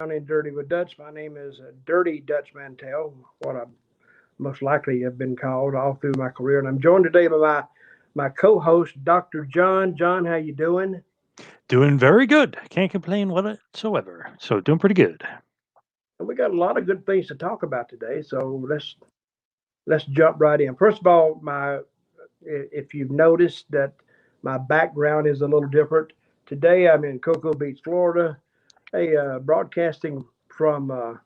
Down and Dirty with Dutch. My name is Dirty Dutch Mantell, what I most likely have been called all through my career. And I'm joined today by my co-host, Dr. John. John, how you doing? Doing very good. Can't complain whatsoever. So doing pretty good. And we got a lot of good things to talk about today, so let's jump right in. First of all, my if you've noticed that my background is a little different. Today I'm in Cocoa Beach, Florida, broadcasting from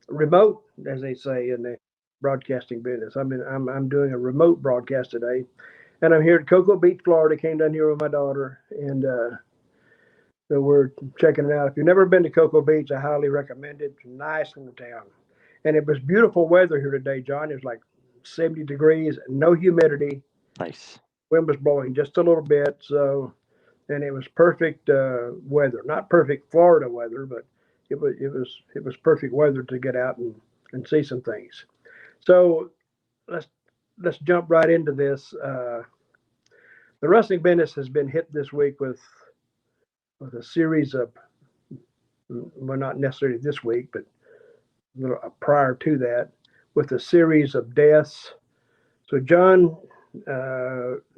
remote, as they say in the broadcasting business. I'm doing a remote broadcast today, and I'm here at Cocoa Beach, Florida. Came down here with my daughter, and so we're checking it out. If you've never been to Cocoa Beach, I highly recommend it. It's a nice little town, and it was beautiful weather here today, John. It was like 70 degrees, no humidity. Nice. Wind was blowing just a little bit, so and it was perfect weather. Not perfect Florida weather, but it was perfect weather to get out and see some things. So let's let's jump right into this. The wrestling business has been hit this week with a series of, well, not necessarily this week, but prior to that, with a series of deaths. So, John,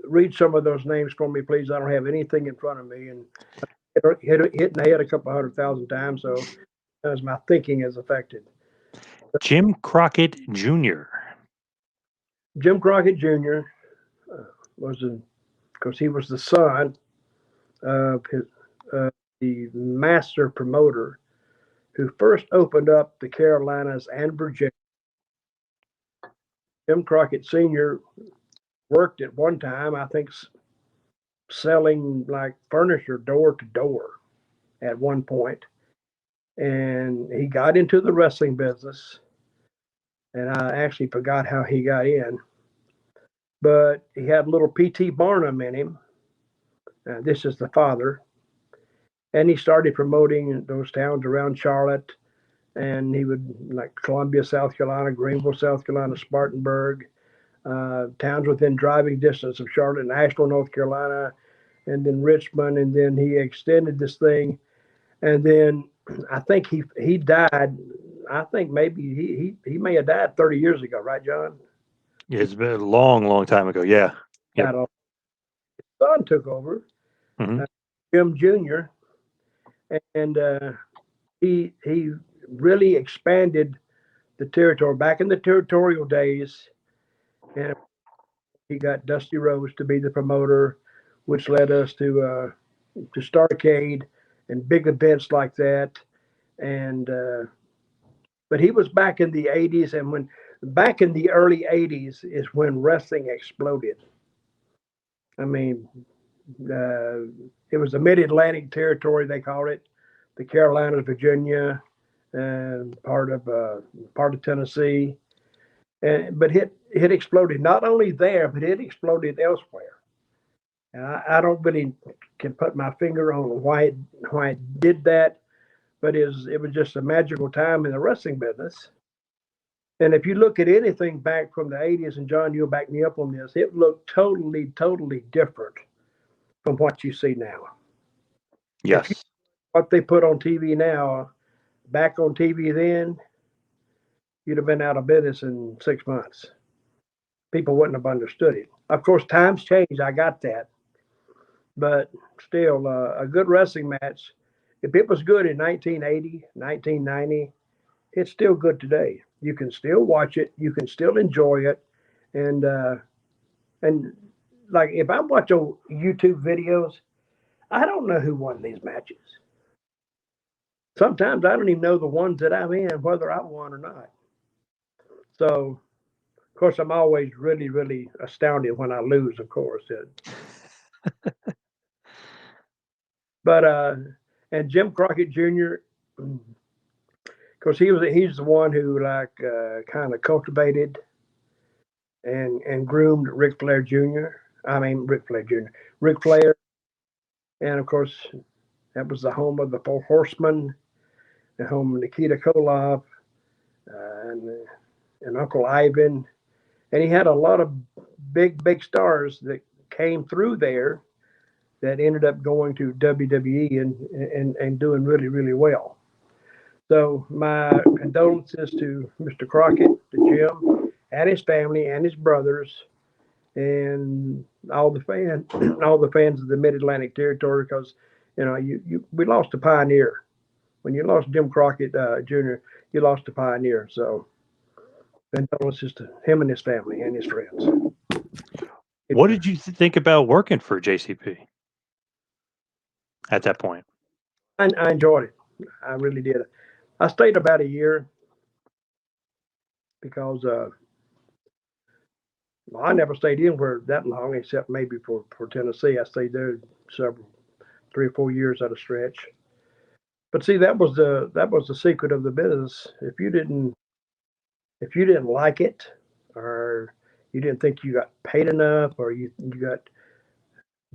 read some of those names for me, please. I don't have anything in front of me, and hit in the head a couple 100,000 times, so as my thinking is affected. Jim Crockett Jr. Jim Crockett Jr. Was because he was the son of the master promoter who first opened up the Carolinas and Virginia. Jim Crockett Sr. worked at one time, I think, selling like furniture door to door at one point, and he got into the wrestling business. And I actually forgot how he got in, but he had a little P.T. Barnum in him. This is the father, and he started promoting those towns around Charlotte, and he would like Columbia, South Carolina, Greenville, South Carolina, Spartanburg, towns within driving distance of Charlotte, and Asheville, North Carolina, and then Richmond, and then he extended this thing, and then I think he died. I think maybe he may have died 30 years ago, right, John? It's been a long, long time ago. Yeah. Yep. His son took over, hmm Jim Jr., and he really expanded the territory back in the territorial days, and he got Dusty Rhodes to be the promoter, which led us to Starcade and big events like that. And but he was back in the '80s, and when back in the early '80s is when wrestling exploded. I mean, it was the Mid-Atlantic territory they called it, the Carolinas, Virginia, and part of Tennessee, but it exploded not only there, but it exploded elsewhere. And I don't really can put my finger on why it did that, but it was just a magical time in the wrestling business. And if you look at anything back from the '80s, and John, you'll back me up on this, it looked totally different from what you see now. If you Yes. what they put on TV now, back on TV then, you'd have been out of business in 6 months. People wouldn't have understood it. Of course, times change. I got that, but still, a good wrestling match. If it was good in 1980, 1990, it's still good today. You can still watch it. You can still enjoy it, and and like if I watch old YouTube videos, I don't know who won these matches. Sometimes I don't even know the ones that I'm in whether I won or not. So, of course, I'm always really astounded when I lose. Of course, but and Jim Crockett Jr. Because he's the one who like kind of cultivated and groomed Ric Flair Jr. I mean Ric Flair Jr. Ric Flair, and of course that was the home of the Four Horsemen, the home of Nikita Koloff, and Uncle Ivan, and he had a lot of big stars that came through there that ended up going to WWE and doing really well. So my condolences to Mr. Crockett, to Jim, and his family, and his brothers, and all the fans, all the fans of the Mid Atlantic Territory, because we lost a pioneer. When you lost Jim Crockett Jr., you lost a pioneer. So condolences to him and his family and his friends. What did you think about working for JCP at that point? I enjoyed it. I really did. I stayed about a year because well, I never stayed anywhere that long except maybe for Tennessee. I stayed there several, 3 or 4 years at a stretch. But see, that was the secret of the business. If you didn't like it, or you didn't think you got paid enough, or you got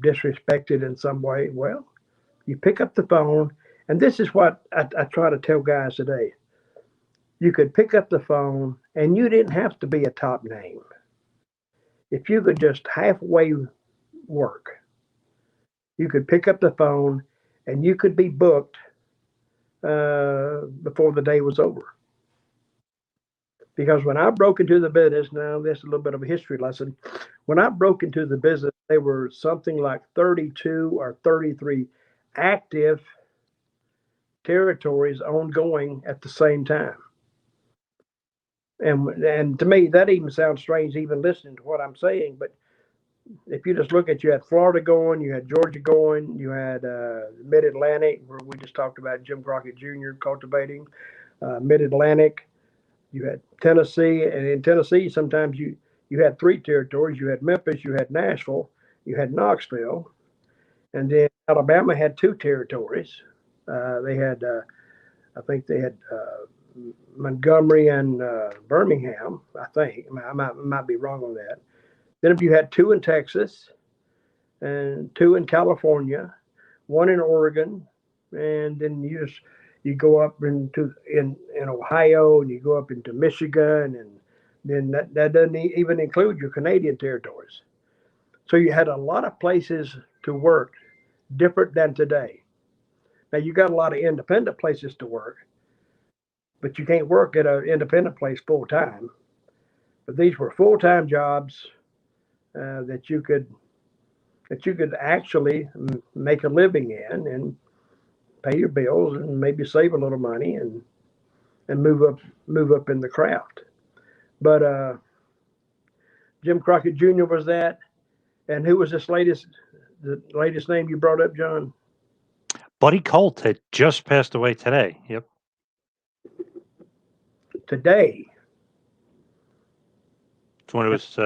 disrespected in some way, well, you pick up the phone, and this is what I try to tell guys today. You could pick up the phone, and you didn't have to be a top name. If you could just halfway work, you could pick up the phone, and you could be booked before the day was over. Because when I broke into the business, now this is a little bit of a history lesson. When I broke into the business, there were something like 32 or 33 active territories ongoing at the same time. And to me, that even sounds strange, even listening to what I'm saying. But if you just look at, you had Florida going, you had Georgia going, you had Mid Atlantic, where we just talked about Jim Crockett Jr. cultivating, Mid Atlantic. You had Tennessee, and in Tennessee, sometimes you had three territories. You had Memphis, you had Nashville, you had Knoxville, and then Alabama had two territories. They had, I think they had Montgomery and Birmingham. I think I might be wrong on that. Then if you had two in Texas and two in California, one in Oregon, and then you go up in Ohio, and you go up into Michigan, and then that doesn't even include your Canadian territories. So you had a lot of places to work, different than today. Now you got a lot of independent places to work, but you can't work at an independent place full time. But these were full time jobs that you could actually make a living in and pay your bills and maybe save a little money and move up in the craft. But Jim Crockett Jr. was that, and who was the latest name you brought up, John? Buddy Colt had just passed away today. Yep. Today, It's when it was.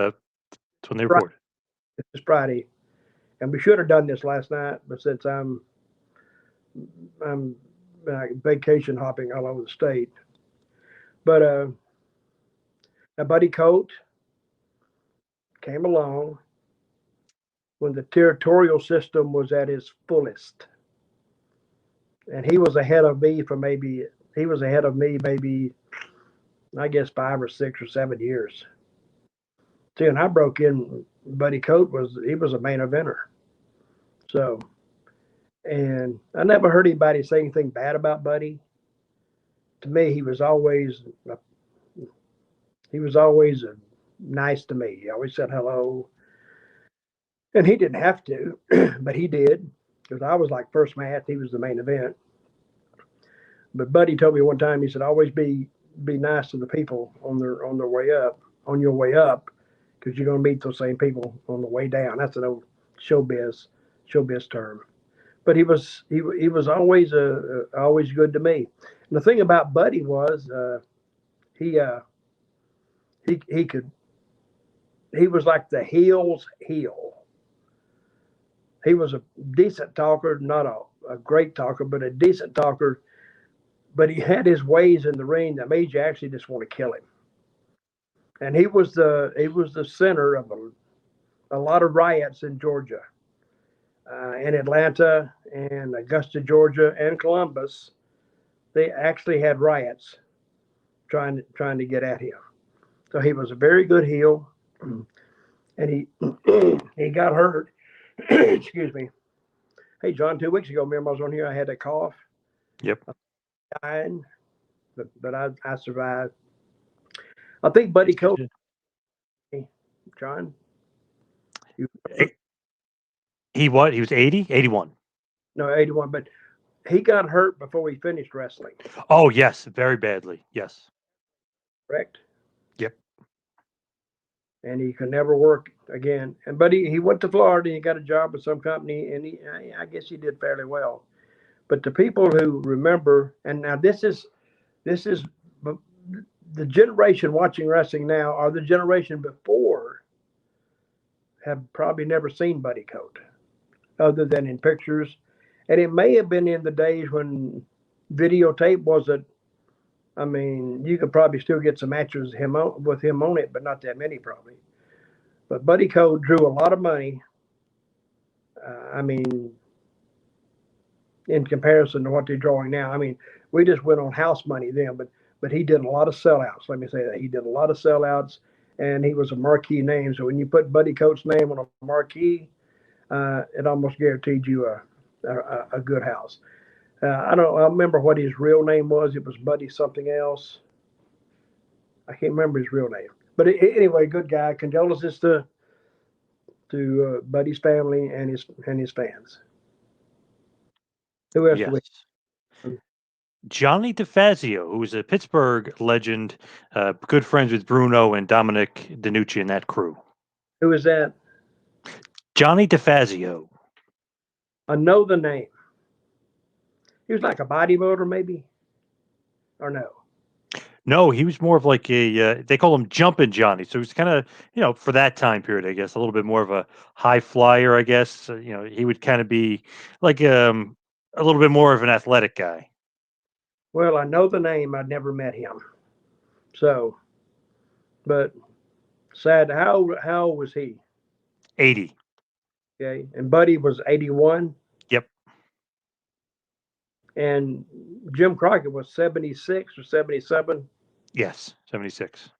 It's when they Friday, reported. this Friday, and we should have done this last night, but since I'm vacation hopping all over the state, but now Buddy Colt came along when the territorial system was at its fullest, and he was ahead of me maybe, I guess, 5 or 6 or 7 years. See, and I broke in. Buddy Colt was a main eventer. So, and I never heard anybody say anything bad about Buddy. To me, he was always nice to me. He always said hello, and he didn't have to, but he did, because I was like first match. He was the main event. But Buddy told me one time, he said, always be nice to the people on their way up, on your way up, because you're going to meet those same people on the way down. That's an old showbiz term. But he was always good to me. And the thing about Buddy was he he could he was like the heel's heel. He was a decent talker, not a great talker, but a decent talker. But he had his ways in the ring that made you actually just want to kill him. And he was the center of a lot of riots in Georgia, in Atlanta, and Augusta, Georgia, and Columbus. They actually had riots trying to get at him. So he was a very good heel, and he got hurt. Excuse me. Hey, John, 2 weeks ago, remember I was on here. I had a cough, Yep. dying. but I survived. I think Buddy Yes, you Coach, did. John, you Eh, He what? He was 80? 81. no 81, but he got hurt before he finished wrestling. Oh, yes, very badly. Yes. Correct. Yep. And he could never work again. And but he went to Florida and he got a job with some company, and I guess he did fairly well. But the people who remember, and now this is the generation watching wrestling now, or the generation before, have probably never seen Buddy Coat other than in pictures, and it may have been in the days when videotape wasn't. I mean, you could probably still get some matches with him on it, but not that many probably. But Buddy Code drew a lot of money. I mean, in comparison to what they're drawing now. I mean, we just went on house money then, but he did a lot of sellouts. Let me say that he did a lot of sellouts, and he was a marquee name. So when you put Buddy Coates' name on a marquee, it almost guaranteed you a good house. I don't. I remember what his real name was. It was Buddy something else. I can't remember his real name. But anyway, good guy. Condolences to Buddy's family and his fans. Who else do we? Yes. Johnny DeFazio, who was a Pittsburgh legend, good friends with Bruno and Dominic DeNucci and that crew. Who is that? Johnny DeFazio. I know the name. He was like a bodybuilder, maybe, or no? No, he was more of like they call him Jumpin' Johnny. So he was kind of, for that time period, I guess, a little bit more of a high flyer, I guess. He would kind of be like a little bit more of an athletic guy. Well, I know the name. I'd never met him. So, but sad. How old was he? 80. Okay, and Buddy was 81, Yep. and Jim Crockett was 76 or 77. Yes. 76.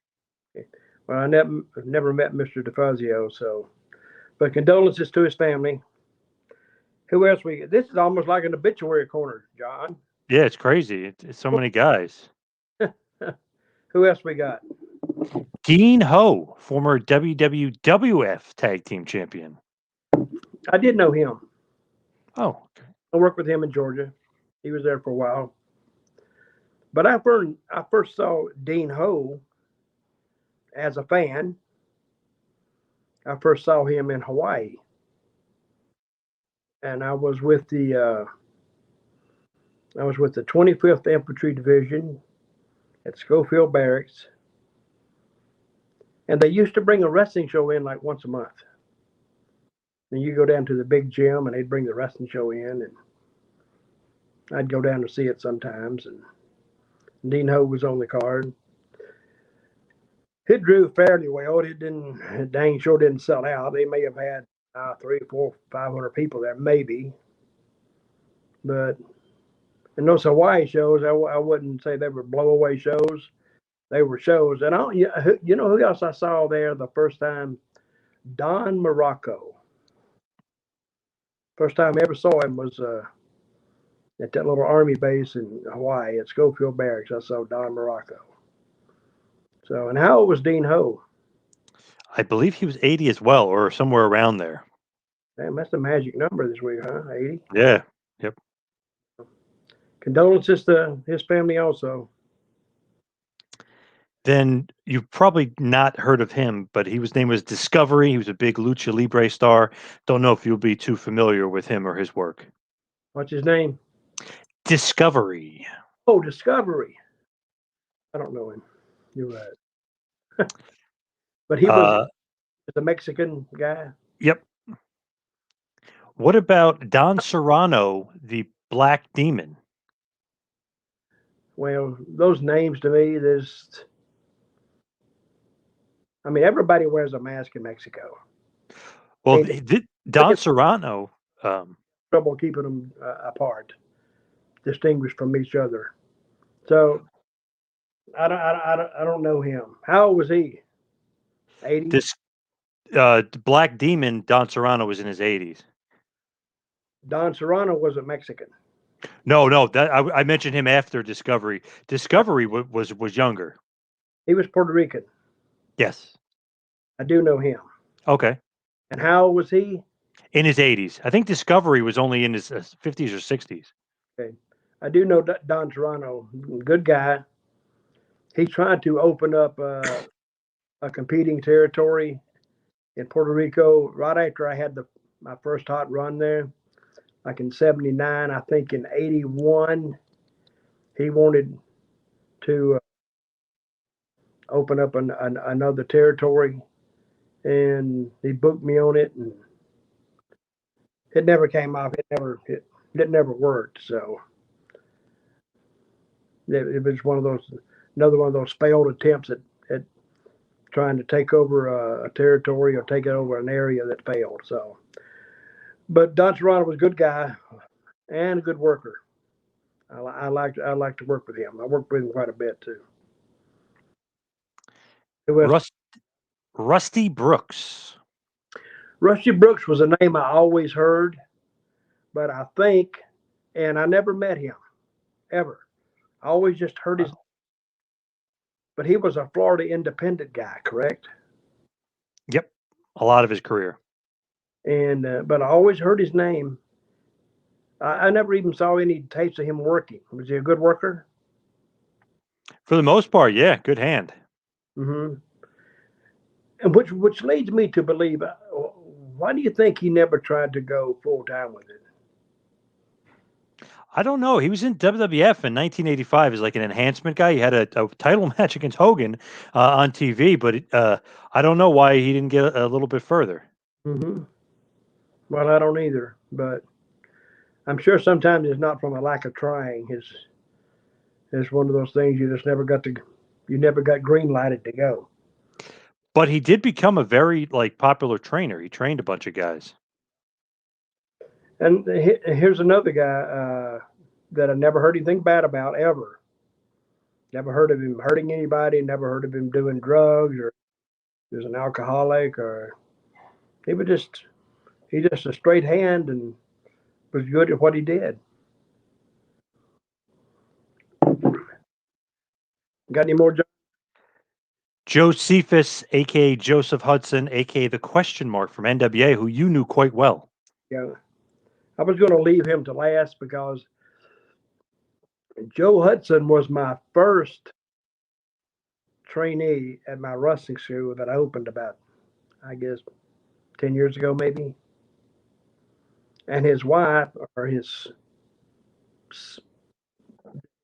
Okay. Well, I never met Mr. DeFazio, so but condolences to his family. Who else we get? This is almost like an obituary corner, John. Yeah, it's crazy. It's so many guys. Who else we got? Dean Ho, former WWF Tag Team Champion. I did know him. Oh, okay. I worked with him in Georgia. He was there for a while. But I first saw Dean Ho as a fan. I first saw him in Hawaii, and I was with the 25th Infantry Division at Schofield Barracks, and they used to bring a wrestling show in like once a month. And you go down to the big gym, and they'd bring the wrestling show in, and I'd go down to see it sometimes. And Dean Ho was on the card. It drew fairly well. It didn't. Dang sure didn't sell out. They may have had 3, 4, 500 people there, maybe. But in those Hawaii shows, I wouldn't say they were blowaway shows. They were shows. And you know who else I saw there the first time? Don Morocco. First time I ever saw him was at that little army base in Hawaii at Schofield Barracks. I saw Don Morocco. So, and how old was Dean Ho? I believe he was 80 as well, or somewhere around there. Damn, that's the magic number this week, huh? 80. Yeah. Yep. Condolences to his family also. Then you've probably not heard of him, but his name was Discovery. He was a big Lucha Libre star. Don't know if you'll be too familiar with him or his work. What's his name? Discovery. Oh, Discovery. I don't know him. You're right. But he was a Mexican guy. Yep. What about Don Serrano, the Black Demon? Well, those names to me, everybody wears a mask in Mexico. Well, And Don Serrano. trouble keeping them apart, distinguished from each other. So I don't know him. How old was he? 80. This Black Demon, Don Serrano, was in his 80s. Don Serrano was a Mexican. No. That I mentioned him after Discovery. Discovery was younger. He was Puerto Rican. Yes. I do know him. Okay. And how old was he? In his 80s. I think Discovery was only in his 50s or 60s. Okay. I do know Don Toronto. Good guy. He tried to open up a competing territory in Puerto Rico right after I had my first hot run there, like in '79. I think in '81 he wanted to open up another territory, and he booked me on it, and it never came off. It never worked. So it was another one of those failed attempts at trying to take over a territory or take it over an area that failed. So, but Don Toronto was a good guy and a good worker. I like to work with him. I worked with him quite a bit too. Who else? Rust, Rusty Brooks. Rusty Brooks was a name I always heard, but I think, and I never met him ever. I always just heard his. But he was a Florida independent guy, correct? Yep. A lot of his career. And but I always heard his name. I never even saw any tapes of him working. Was he a good worker? For the most part, yeah, good hand. Hmm. And which leads me to believe, why do you think he never tried to go full time with it? I don't know. He was in WWF in 1985 as like an enhancement guy. He had a title match against Hogan on TV, but I don't know why he didn't get a little bit further. Hmm. Well, I don't either, but I'm sure sometimes it's not from a lack of trying. It's one of those things you just never got to, you never got green lighted to go. But he did become a very like popular trainer. He trained a bunch of guys. And here's another guy that I never heard anything bad about ever. Never heard of him hurting anybody. Never heard of him doing drugs or he was an alcoholic or he was just a straight hand and was good at what he did. Got any more? Josephus, aka Joseph Hudson, aka the question mark from NWA, who you knew quite well. Yeah, I was going to leave him to last because Joe Hudson was my first trainee at my wrestling school that I opened about, I guess, 10 years ago, maybe. And his wife, or his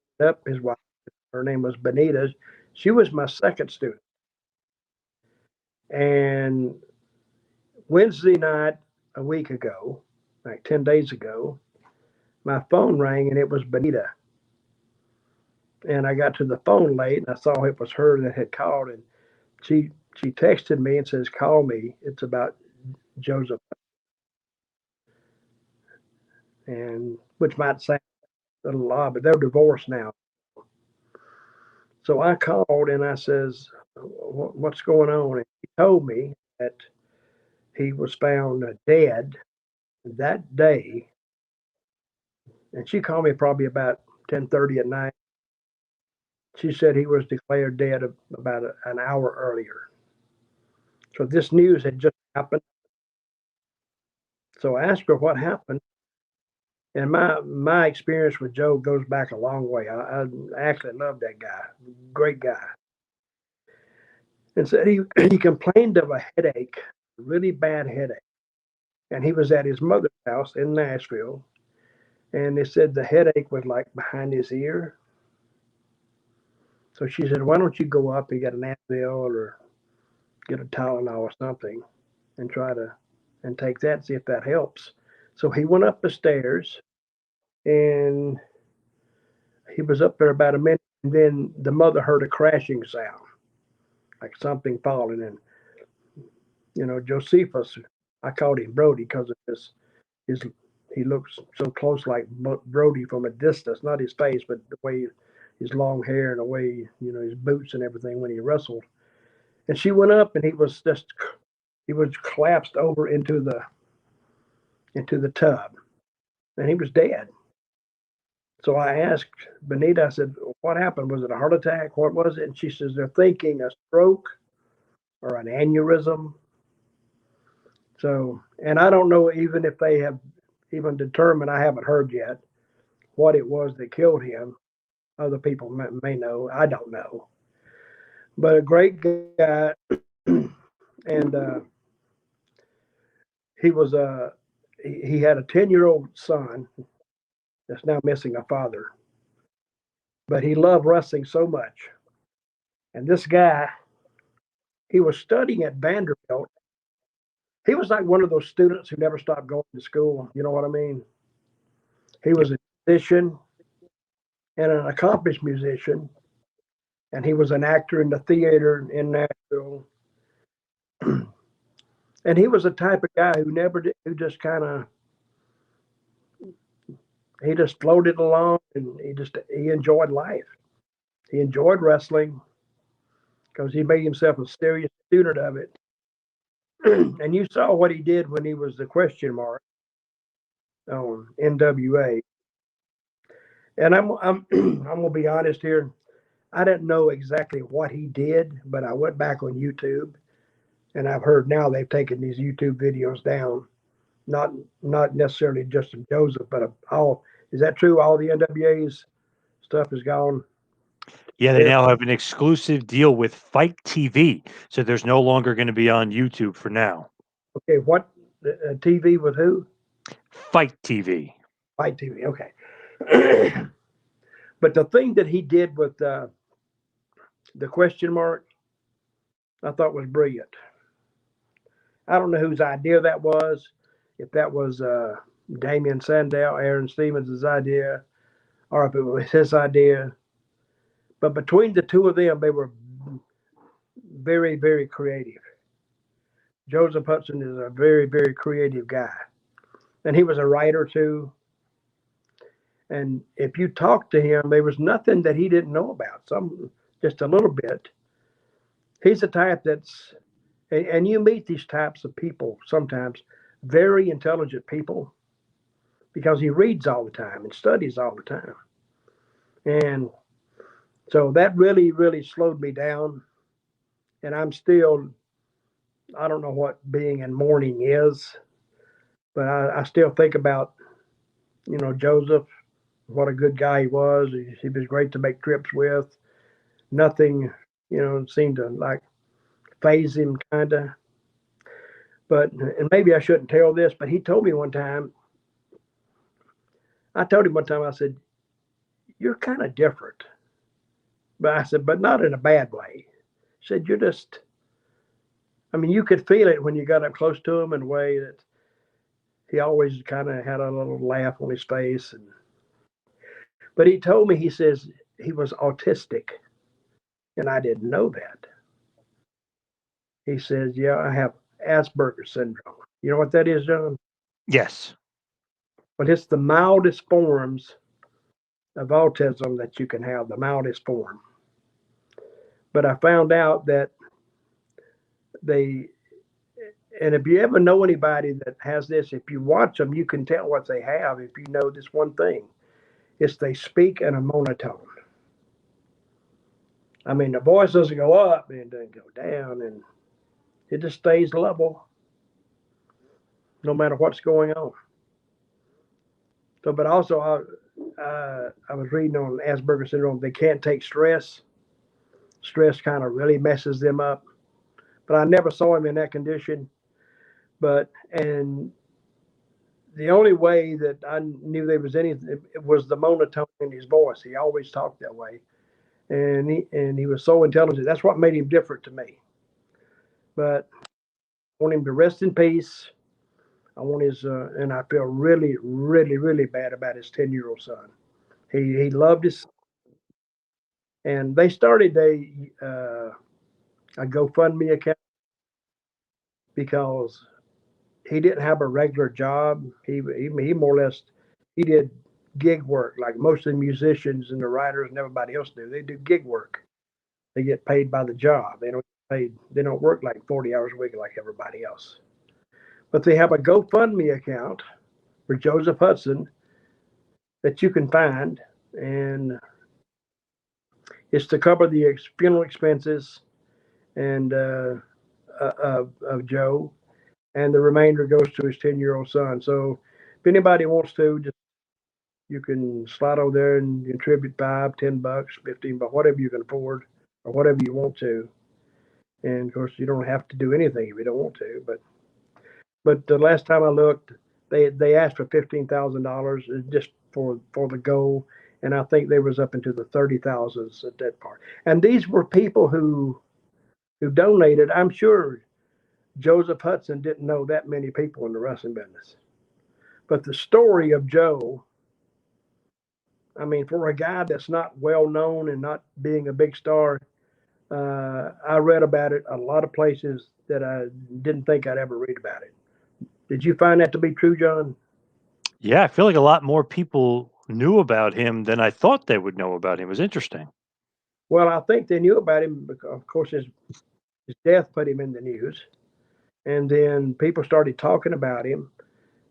wife, her name was Benita. She was my second student. And Wednesday night, a week ago, like 10 days ago, my phone rang and it was Benita. And I got to the phone late and I saw it was her that had called and she she texted me and says, "Call me. It's about Joseph," and which might sound a little odd, but they're divorced now. So I called and I says, "What's going on?" And he told me that he was found dead that day. And she called me probably about 10:30 at night. She said he was declared dead about an hour earlier. So this news had just happened. So I asked her what happened. And my experience with Joe goes back a long way. I actually love that guy, great guy. And said he complained of a headache, a really bad headache, and he was at his mother's house in Nashville, and they said the headache was like behind his ear. So she said, "Why don't you go up and get an Advil or get a Tylenol or something, and try to and take that, see if that helps." So he went up the stairs, and he was up there about a minute, and then the mother heard a crashing sound, like something falling. And Josephus, I called him Brody because of his he looks so close like Brody from a distance, not his face, but the way his long hair and the way his boots and everything when he wrestled. And she went up, and he was collapsed over into the tub, and he was dead. So I asked Benita, I said, what happened? Was it a heart attack? What was it? And she says, they're thinking a stroke or an aneurysm. So, and I don't know even if they have even determined, I haven't heard yet, what it was that killed him. Other people may know. I don't know. But a great guy. And he was he had a 10-year-old son that's now missing a father. But he loved wrestling so much. And this guy, he was studying at Vanderbilt. He was like one of those students who never stopped going to school. You know what I mean? He was a musician and an accomplished musician, and he was an actor in the theater in Nashville. And he was the type of guy who never did, who just kind of, he just floated along, and he enjoyed life. He enjoyed wrestling because he made himself a serious student of it. And you saw what he did when he was the question mark on NWA. And I'm gonna be honest here. I didn't know exactly what he did, but I went back on YouTube, and I've heard now they've taken these YouTube videos down. Not not necessarily just of Joseph, but of all. Is that true? All the NWA's stuff is gone. Yeah, they There. now have an exclusive deal with Fight TV, so there's no longer going to be on YouTube for now. Okay, what TV with who? Fight TV. Fight TV. Okay. But the thing that he did with the question mark, I thought was brilliant. I don't know whose idea that was. If that was Damian Sandow, Aaron Stevens' idea, or if it was his idea. But between the two of them, they were very, very creative. Joseph Hudson is a very, very creative guy. And he was a writer too. And if you talk to him, there was nothing that he didn't know about. Some, just a little bit. He's a type that's, and you meet these types of people sometimes, very intelligent people, because he reads all the time and studies all the time. And so that really, really slowed me down. And I'm still, I don't know what being in mourning is, but I still think about, Joseph, what a good guy he was. He was great to make trips with. Nothing, seemed to like phase him kind of. But, and maybe I shouldn't tell this, but he told me one time, I told him one time, I said, you're kind of different. But I said, but not in a bad way. He said, you're just, I mean, you could feel it when you got up close to him in a way that he always kind of had a little laugh on his face. But he told me, he says he was autistic, and I didn't know that. He says, yeah, I have Asperger's syndrome. You know what that is, John? Yes. But it's the mildest forms of autism that you can have, the mildest form. But I found out that they, and if you ever know anybody that has this, if you watch them, you can tell what they have if you know this one thing. It's they speak in a monotone. I mean, the voice doesn't go up and it doesn't go down, and it just stays level no matter what's going on. So, but also, I was reading on Asperger's syndrome, they can't take stress. Stress kind of really messes them up. But I never saw him in that condition. But, and the only way that I knew there was anything, it was the monotone in his voice. He always talked that way. And he was so intelligent. That's what made him different to me. But I want him to rest in peace. I want his, and I feel really, really, really bad about his 10-year-old son. He loved his, and they started a GoFundMe account because he didn't have a regular job. He more or less he did gig work like most of the musicians and the writers and everybody else do. They do gig work. They get paid by the job. They don't get paid. They don't work like 40 hours a week like everybody else. But they have a GoFundMe account for Joseph Hudson that you can find. and it's to cover the funeral expenses and of Joe, and the remainder goes to his 10-year-old son. So if anybody wants to, just you can slide over there and contribute 5, $10, 15 bucks, whatever you can afford, or whatever you want to. And of course, you don't have to do anything if you don't want to. But the last time I looked, they asked for $15,000 just for the goal, and I think they was up into the 30,000s at that part. And these were people who donated. I'm sure Joseph Hudson didn't know that many people in the wrestling business, but the story of Joe. I mean, for a guy that's not well known and not being a big star, I read about it a lot of places that I didn't think I'd ever read about it. Did you find that to be true, John? Yeah, I feel like a lot more people knew about him than I thought they would know about him. It was interesting. Well, I think they knew about him because, of course, his death put him in the news. And then people started talking about him.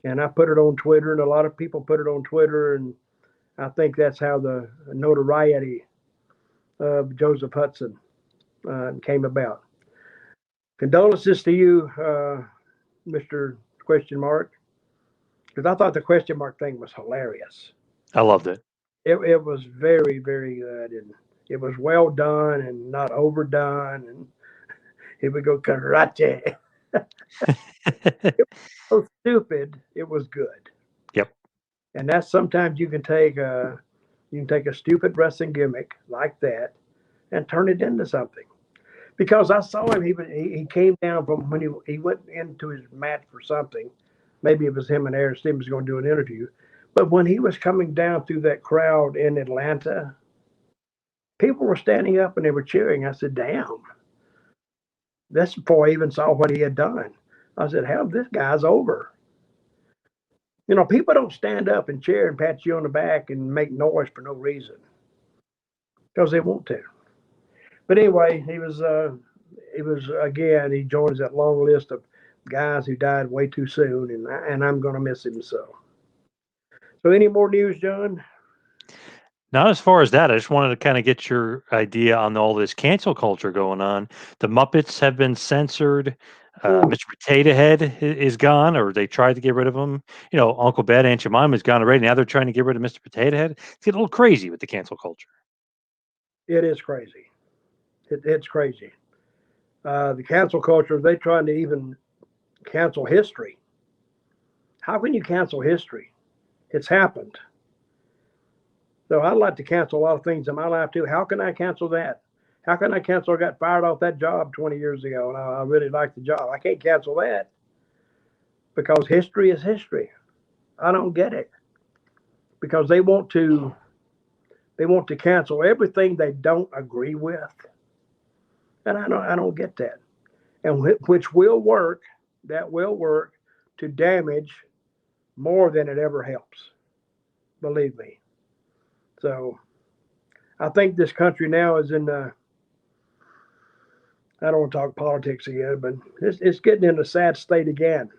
And I put it on Twitter, and a lot of people put it on Twitter. And I think that's how the notoriety of Joseph Hudson came about. Condolences to you, Mr. Question Mark, because I thought the question mark thing was hilarious. I loved it. It was very, very good, and it was well done and not overdone. And here we go, karate. It was so stupid. It was good, Yep. and that's sometimes you can take a stupid wrestling gimmick like that and turn it into something. Because I saw him, he came down from when he went into his match for something. Maybe it was him and Aaron Stevens going to do an interview. But when he was coming down through that crowd in Atlanta, people were standing up and they were cheering. I said, damn. That's before I even saw what he had done. I said, hell, this guy's over. You know, people don't stand up and cheer and pat you on the back and make noise for no reason because they want to. But anyway, he was again. He joins that long list of guys who died way too soon, and I'm going to miss him so. So, any more news, John? Not as far as that. I just wanted to kind of get your idea on all this cancel culture going on. The Muppets have been censored. Mm, Mr. Potato Head is gone, or they tried to get rid of him. You know, Uncle Bet, Aunt Jemima is gone already. Now they're trying to get rid of Mr. Potato Head. It's getting a little crazy with the cancel culture. it is crazy. It's crazy. The cancel culture. They trying to even cancel history. How can you cancel history? It's happened. So I'd like to cancel a lot of things in my life too. How can I cancel that? How can I cancel? I got fired off that job 20 years ago, and I really liked the job. I can't cancel that because history is history. I don't get it because they want to cancel everything they don't agree with, and I don't get that. And which will work, that will work to damage more than it ever helps. Believe me. So I think this country now is in the. I don't want to talk politics again, but it's getting in a sad state again.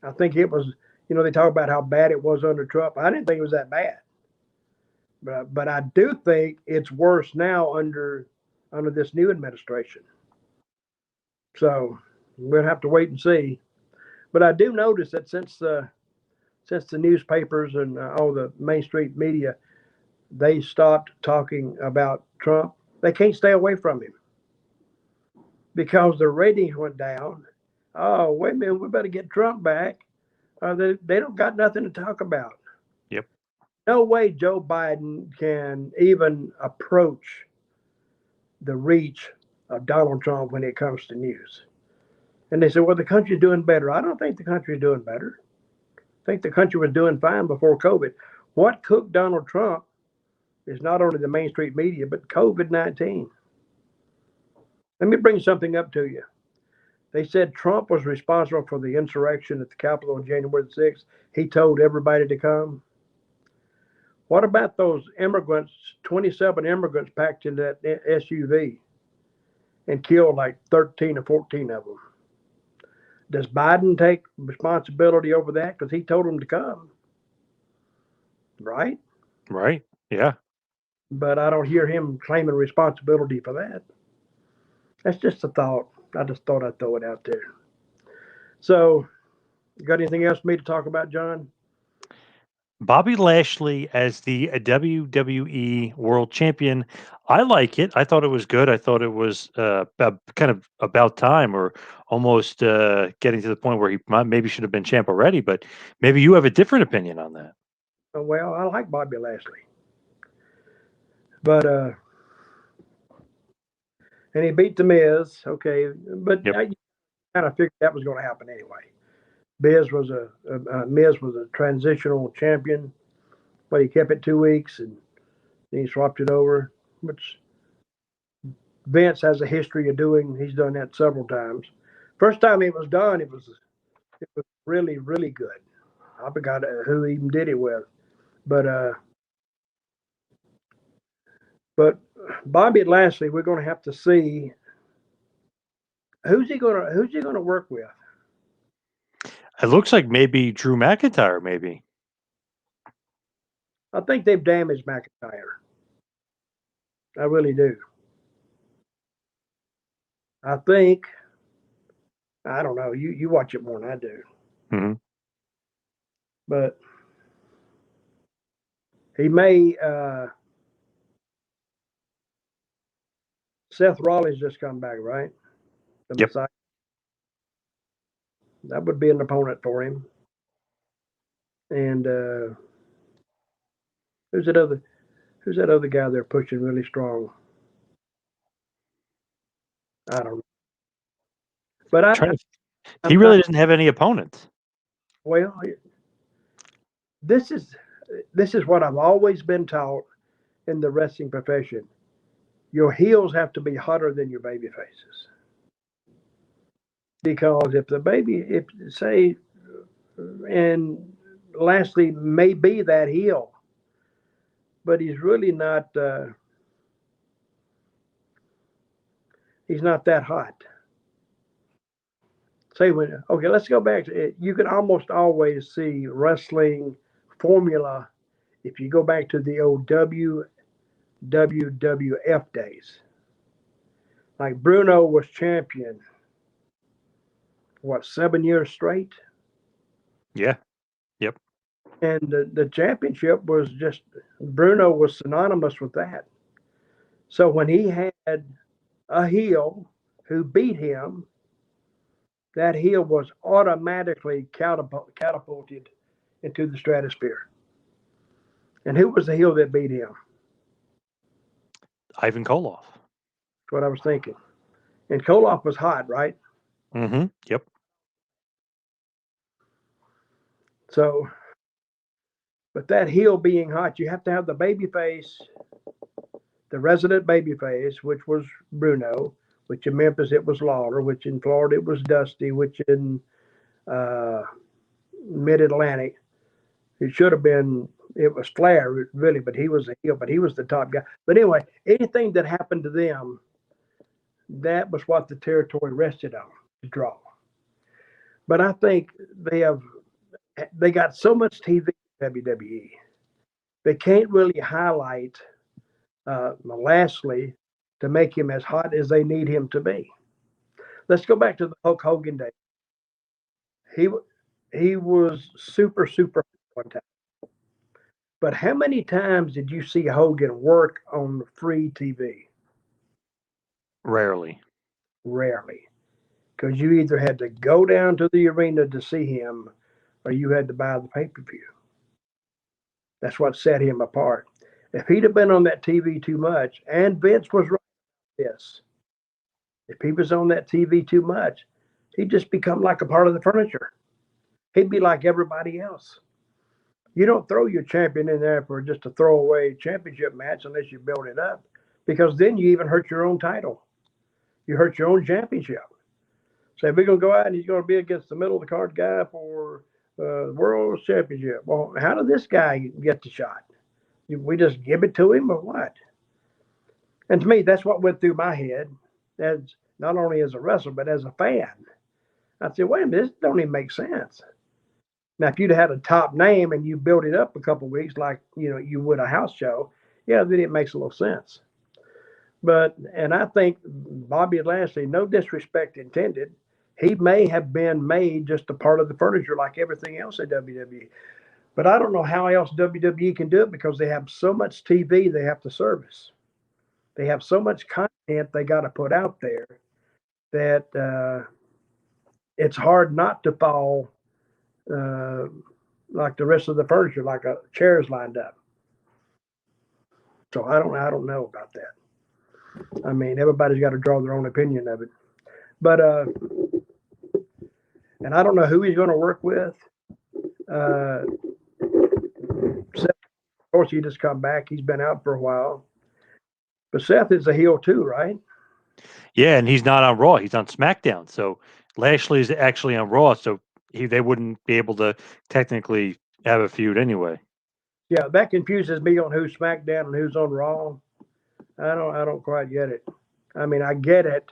I think it was. They talk about how bad it was under Trump. I didn't think it was that bad. But I do think it's worse now under this new administration. So we'll have to wait and see. But I do notice that since the newspapers and all the mainstream media they stopped talking about Trump, they can't stay away from him because the ratings went down. Oh, wait a minute, we better get Trump back. They don't got nothing to talk about. Yep. No way Joe Biden can even approach the reach of Donald Trump when it comes to news. And they said, well, the country's doing better. I don't think the country's doing better. I think the country was doing fine before COVID. What cooked Donald Trump is not only the mainstream media, but COVID-19. Let me bring something up to you. They said Trump was responsible for the insurrection at the Capitol on January the 6th. He told everybody to come. What about those immigrants, 27 immigrants packed in that SUV and killed like 13 or 14 of them? Does Biden take responsibility over that? Because he told them to come, right? Right. Yeah. but I don't hear him claiming responsibility for that. That's just a thought. I just thought I'd throw it out there. So, you got anything else for me to talk about, John? Bobby Lashley as the WWE World Champion. I like it. I thought it was good. I thought it was kind of about time, or almost getting to the point where he maybe should have been champ already. But maybe you have a different opinion on that. Well, I like Bobby Lashley, but and he beat the Miz. Okay, but Yep. I kind of figured that was going to happen anyway. Miz was a transitional champion, but he kept it 2 weeks and then he swapped it over, which Vince has a history of doing. He's done that several times. First time it was done, it was really really good. I forgot who even did it with, but but Bobby Lashley, we're going to have to see who's he gonna work with. It looks like maybe Drew McIntyre. Maybe. I think they've damaged McIntyre. I really do. I think I don't know. You watch it more than I do, Hmm. but he may. Seth Rollins just come back, right? The Yep. Messiah. That would be an opponent for him. And who's that other? Who's that other guy they're pushing really strong? I don't know. But Trying to. He I'm really not. doesn't have any opponents. Well, this is this is what I've always been taught in the wrestling profession. Your heels have to be hotter than your baby faces. Because if say, and Lashley may be that heel, but he's really not. He's not that hot. Say when okay, let's go back to it. You can almost always see wrestling formula if you go back to the old WWF days. Like Bruno was champion, what 7 years straight, Yeah. Yep. and the championship was just Bruno was synonymous with that. So when he had a heel who beat him, that heel was automatically catapulted into the stratosphere. And who was the heel that beat him? Ivan Koloff. That's what I was thinking. And Koloff was hot, right? Hmm. Yep. So, but that heel being hot, you have to have the baby face, the resident baby face, which was Bruno, which in Memphis it was Lawler, which in Florida it was Dusty, which in uh, Mid Atlantic it should have been it was Flair really, but he was a heel, but he was the top guy. But anyway, anything that happened to them, that was what the territory rested on to draw. But I think they got so much TV WWE, they can't really highlight Lashley to make him as hot as they need him to be. Let's go back to the Hulk Hogan day. He he was super one time. But how many times did you see Hogan work on free TV? Rarely. Rarely, because you either had to go down to the arena to see him, or you had to buy the pay per view. That's what set him apart. If he'd have been on that TV too much, and Vince was right, yes, if he was on that TV too much, he'd just become like a part of the furniture. He'd be like everybody else. You don't throw your champion in there for just a throwaway championship match unless you build it up, because then you even hurt your own title. You hurt your own championship. So if we're going to go out and he's going to be against the middle of the card guy for World Championship, well, how did this guy get the shot? We just give it to him or what? And to me, that's what went through my head as not only as a wrestler, but as a fan. I said, wait a minute, this don't even make sense. Now, if you'd had a top name and you built it up a couple of weeks, like you would a house show, Yeah, then it makes a little sense. But and I think Bobby Lashley, no disrespect intended, he may have been made just a part of the furniture like everything else at WWE. But I don't know how else WWE can do it because they have so much TV they have to service. They have so much content they got to put out there that it's hard not to fall uh, like the rest of the furniture, like chairs lined up. So I don't know about that. I mean, everybody's got to draw their own opinion of it. But and I don't know who he's going to work with. Uh, Seth, of course, he just come back. He's been out for a while. But Seth is a heel too, right? Yeah, and he's not on Raw. He's on SmackDown. So Lashley is actually on Raw. So they wouldn't be able to technically have a feud anyway. Yeah, that confuses me on who's SmackDown and who's on Raw. I don't quite get it. I mean, I get it,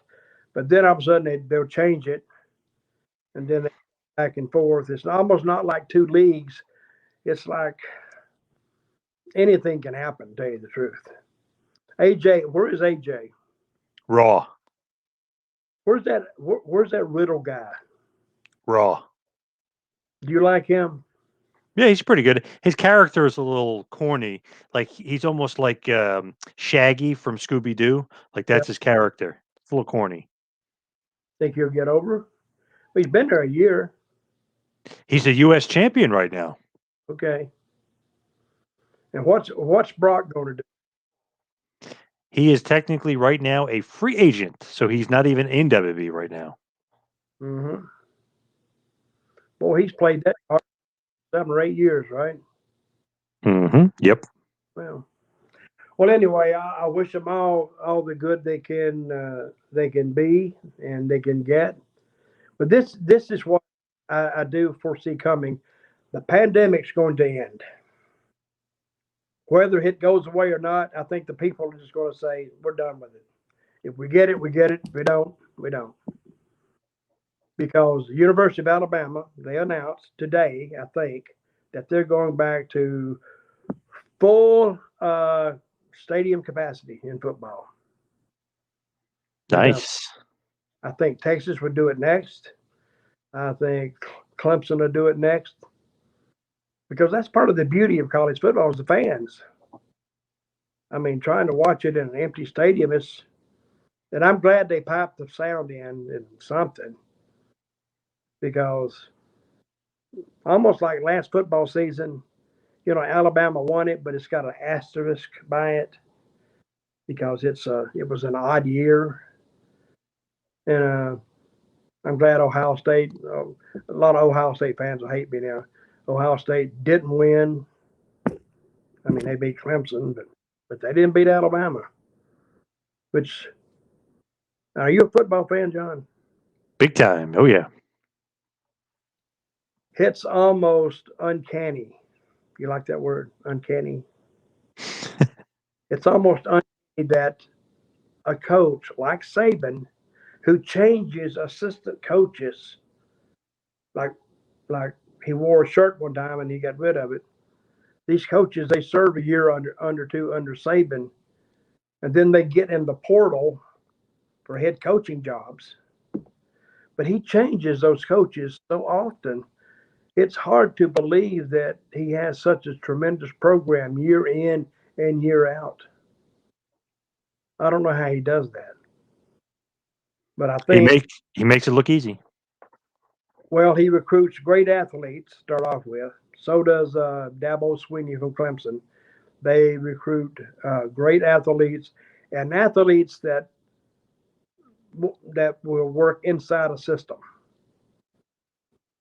but then all of a sudden they'll change it, and then they back and forth. It's almost not like two leagues. It's like anything can happen. To tell you the truth, AJ, where is AJ? Raw. Where's that Riddle guy? Raw. Do you like him? Yeah, he's pretty good. His character is a little corny. Like he's almost like Shaggy from Scooby Doo. Like Yeah, that's his character. It's a little corny. think he'll get over? Well, he's been there a year. He's a U.S. champion right now. Okay. And what's Brock going to do? He is technically right now a free agent, so he's not even in WWE right now. Mm-hmm. Boy, he's played that hard 7 or 8 years, right? Mm-hmm. Yep. Well, well. Anyway, I wish them all the good they can be and they can get. But this is what I do foresee coming. The pandemic's going to end. Whether it goes away or not, I think the people are just going to say we're done with it. If we get it, we get it. If we don't, we don't. Because the University of Alabama, they announced today, I think, that they're going back to full stadium capacity in football. Nice. I think Texas would do it next. I think Clemson will do it next because that's part of the beauty of college football is the fans. I mean, trying to watch it in an empty stadium is, and I'm glad they piped the sound in something because almost like last football season, Alabama won it, but it's got an asterisk by it because it was an odd year, and I'm glad Ohio State. A lot of Ohio State fans will hate me now. Ohio State didn't win. I mean, they beat Clemson, but they didn't beat Alabama. Which are you a football fan, John? Big time. Oh yeah. It's almost uncanny. You like that word, uncanny? It's almost uncanny that a coach like Saban, who changes assistant coaches, like like he wore a shirt one time and he got rid of it. These coaches they serve a year under Saban, and then they get in the portal for head coaching jobs. But he changes those coaches so often. It's hard to believe that he has such a tremendous program year in and year out. I don't know how he does that, but I He think makes it look easy. well he recruits great athletes. To start off with, so does Dabo Sweeney from Clemson. They recruit great athletes and athletes that will work inside a system.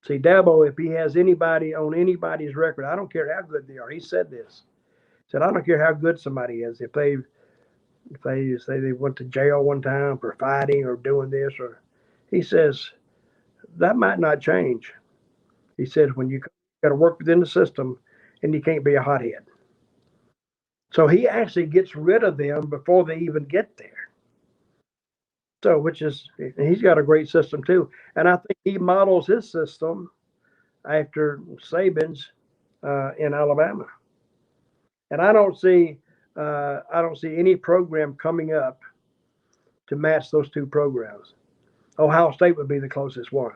See, Dabo, if he has anybody on anybody's record, I don't care how good they are. He said this. He said, I don't care how good somebody is. If they say they went to jail one time for fighting or doing this, or he says that might not change. He says when you got to work within the system, and you can't be a hothead. So he actually gets rid of them before they even get there. So, which is, he's got a great system too. And I think he models his system after Saban's in Alabama. And I don't see I don't see any program coming up to match those two programs. Ohio State would be the closest one.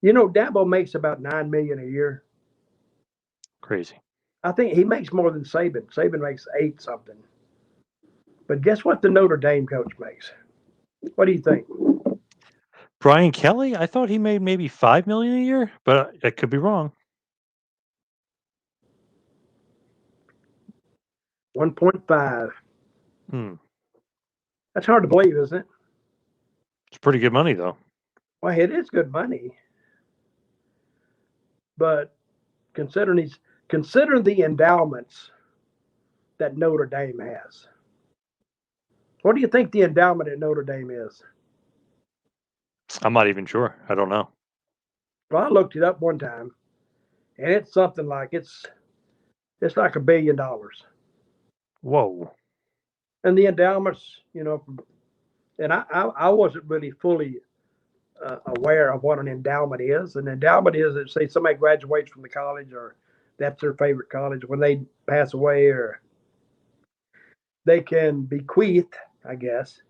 Dabo makes about $9 million a year. Crazy. I think he makes more than Saban. Saban makes eight something. But guess what the Notre Dame coach makes? What do you think? Brian Kelly, I thought he made maybe $5 million a year, but I could be wrong. 1.5. Hmm. That's hard to believe, isn't it? It's pretty good money though. Well, it is good money, but consider the endowments that Notre Dame has. What do you think the endowment at Notre Dame is? I'm not even sure. I don't know. Well, I looked it up one time, and it's something like it's like $1 billion. Whoa. And the endowments, and I wasn't really fully aware of what an endowment is. An endowment is that, say, somebody graduates from the college, or that's their favorite college, when they pass away, or they can bequeath, I guess,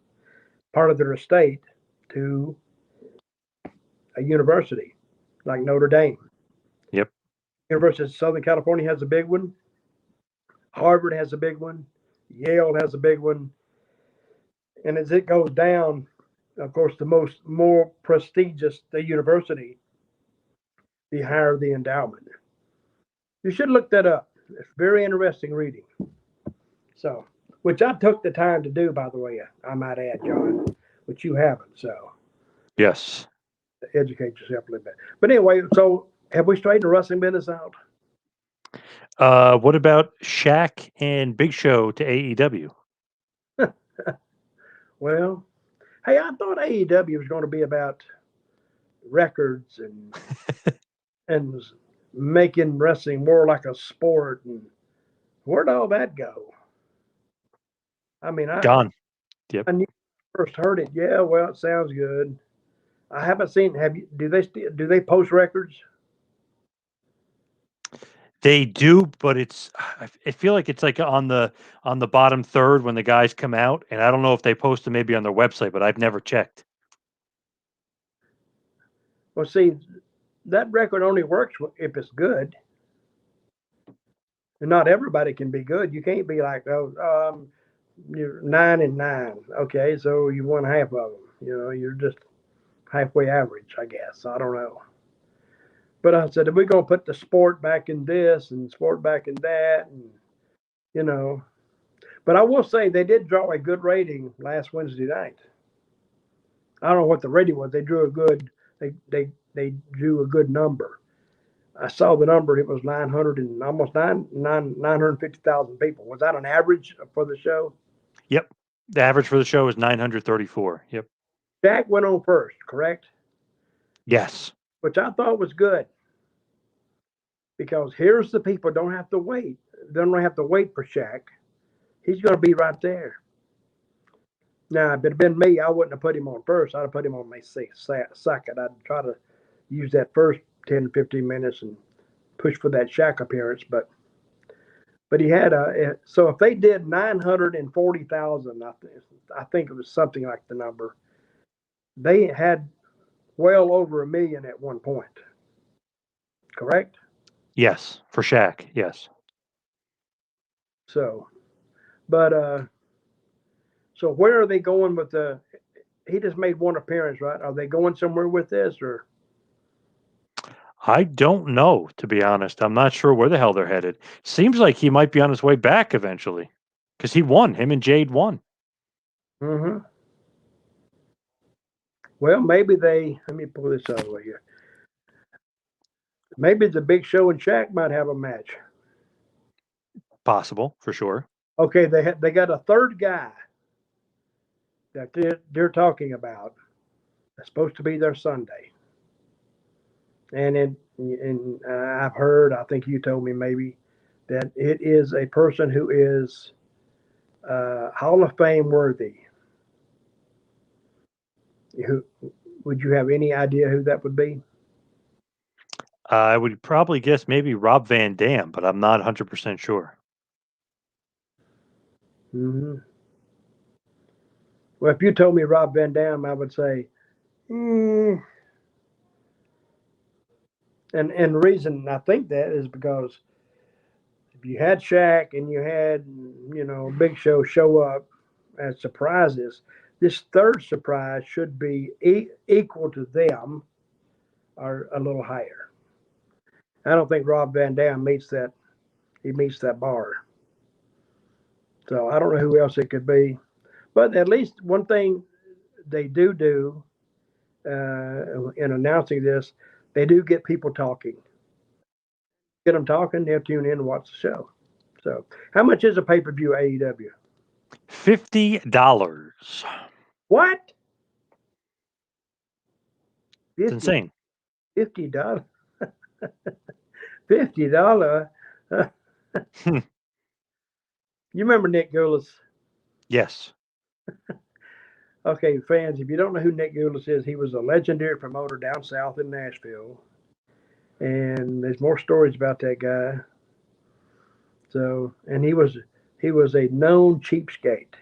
part of their estate to a university like Notre Dame. Yep. University of Southern California has a big one. Harvard has a big one. Yale has a big one. And as it goes down, of course, the more prestigious the university, the higher the endowment. You should look that up. It's very interesting reading. So, which I took the time to do, by the way, I might add, John, which you haven't. So, Yes. educate yourself a little bit. But anyway, so have we straightened the wrestling business out? What about Shaq and Big Show to AEW? Well, hey, I thought AEW was going to be about records and making wrestling more like a sport. And where'd all that go? I mean, Gone. Yep. I knew first heard it. Yeah, well, it sounds good. I haven't seen. Have you? Do they post records? They do, but I feel like it's like on the bottom third when the guys come out, and I don't know if they post them maybe on their website, but I've never checked. Well, see, that record only works if it's good, and not everybody can be good. You can't be like, you're 9-9. Okay, so you won half of them. You're just halfway average, I guess. I don't know. But I said, if we're going to put the sport back in this and sport back in that, and you know, but I will say they did draw a good rating last Wednesday night. I don't know what the rating was. They drew a good. They drew a good number. I saw the number. It was 900 and almost 950,000 people. Was that an average for the show? Yep. The average for the show is 934. Yep. Jack went on first, correct? Yes. Which I thought was good because here's the people don't have to wait. They don't have to wait for Shaq. He's going to be right there. Now, if it had been me, I wouldn't have put him on first. I'd have put him on my second. I'd try to use that first 10 to 15 minutes and push for that Shaq appearance. But he had so if they did 940,000, I think it was something like the number. They had well over 1 million at one point. Correct? Yes. For Shaq. Yes. So, but so where are they going with the? He just made one appearance, right? Are they going somewhere with this, or? I don't know, to be honest. I'm not sure where the hell they're headed. Seems like he might be on his way back eventually because he won. Him and Jade won. Mm-hmm. Well, maybe they. Let me pull this out of the way here. Maybe the Big Show and Shaq might have a match. Possible, for sure. Okay, they got a third guy that they're talking about. That's supposed to be their Sunday, and I've heard. I think you told me maybe that it is a person who is Hall of Fame worthy. Who would you have any idea who that would be? I would probably guess maybe Rob Van Dam, but I'm not 100% sure. Hmm. Well, if you told me Rob Van Dam, I would say, mm. And the reason I think that is because if you had Shaq and you had, Big show up as surprises, this third surprise should be equal to them or a little higher. I don't think Rob Van Dam meets that. He meets that bar. So I don't know who else it could be. But at least one thing they do in announcing this, they do get people talking. Get them talking, they'll tune in and watch the show. So, how much is a pay per view AEW? $50. What? It's 50 insane. $50. $50. Uh, Hmm. you remember Nick Goulas? Yes. Okay, fans, if you don't know who Nick Goulas is, he was a legendary promoter down south in Nashville. And there's more stories about that guy. So, and he was a known cheapskate.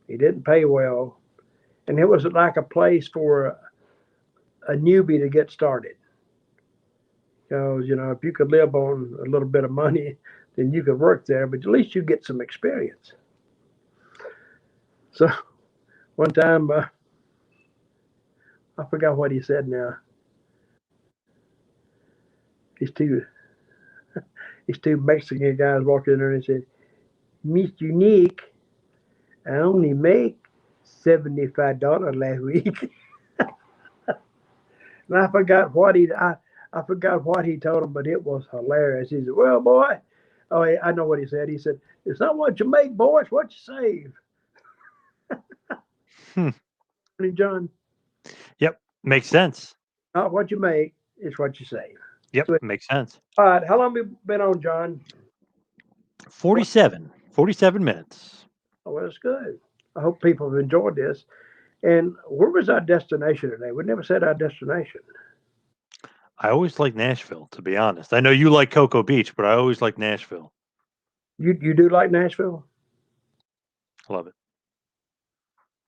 He didn't pay well, and it was like a place for a newbie to get started. Because if you could live on a little bit of money, then you could work there, but at least you get some experience. So one time, I forgot what he said now. These two these two Mexican guys walked in there and said, "Mr. Nick, I only make $75 last week." And I forgot what he told him, but it was hilarious. He said, "Well, boy, oh, I know what he said. He said, it's not what you make, boy, it's what you save." Hmm. John, Yep. Makes sense. not what you make, it's what you save. Yep. So, Makes sense. all right, how long have we been on, John? 47 minutes. Oh, well, that's good. I hope people have enjoyed this. And where was our destination today? We never said our destination. I always like Nashville, to be honest. I know you like Cocoa Beach, but I always like Nashville. You do like Nashville? Love it.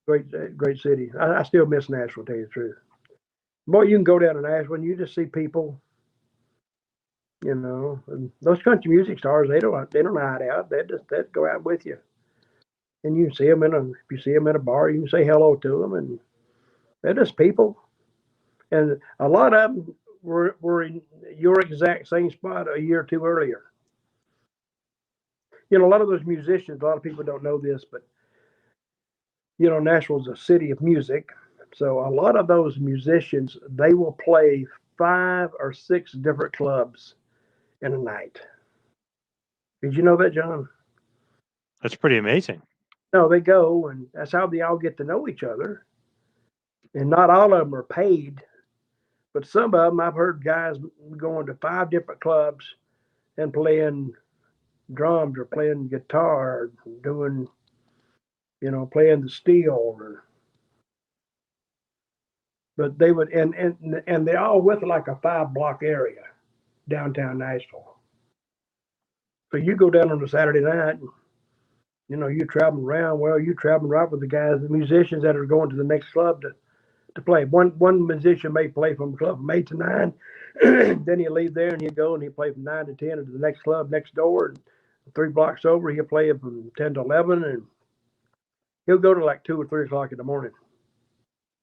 Great, great city. I still miss Nashville, to tell you the truth. Boy, you can go down to Nashville and you just see people, and those country music stars, they don't hide out. They go out with you, and you see them if you see them in a bar, you can say hello to them, and they're just people. And a lot of them were in your exact same spot a year or two earlier. A lot of those musicians, a lot of people don't know this, but Nashville's a city of music. So a lot of those musicians, they will play 5 or 6 different clubs in a night. Did you know that, John? That's pretty amazing. No, they go, and that's how they all get to know each other. And not all of them are paid, but some of them I've heard guys going to 5 different clubs and playing drums or playing guitar, or doing, playing the steel, but they would, and they all with like a 5 block area downtown Nashville. So you go down on a Saturday night, and, you're traveling around. Well, you're traveling right with the guys, the musicians that are going to the next club to play. One musician may play from the club from 8 to 9. Then he'll leave there and he'll go and he'll play from 9 to 10 at the next club next door. And 3 blocks over, he'll play from 10 to 11, and he'll go to like 2 or 3 o'clock in the morning.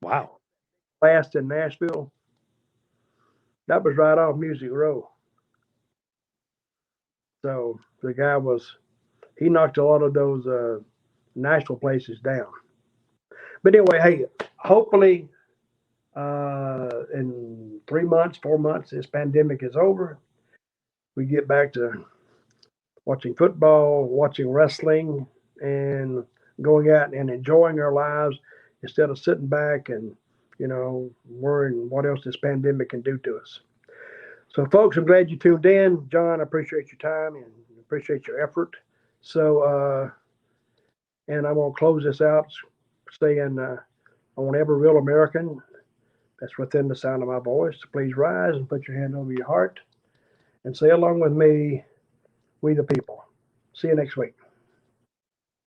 Wow. Last in Nashville, that was right off Music Row. So the guy he knocked a lot of those Nashville places down. But anyway, hey, hopefully in 3 months, 4 months, this pandemic is over. We get back to watching football, watching wrestling, and going out and enjoying our lives instead of sitting back and, worrying what else this pandemic can do to us. So, folks, I'm glad you tuned in. John, I appreciate your time and appreciate your effort. So, and I'm going to close this out saying, I want every real American that's within the sound of my voice to please rise and put your hand over your heart and say along with me, we the people. See you next week.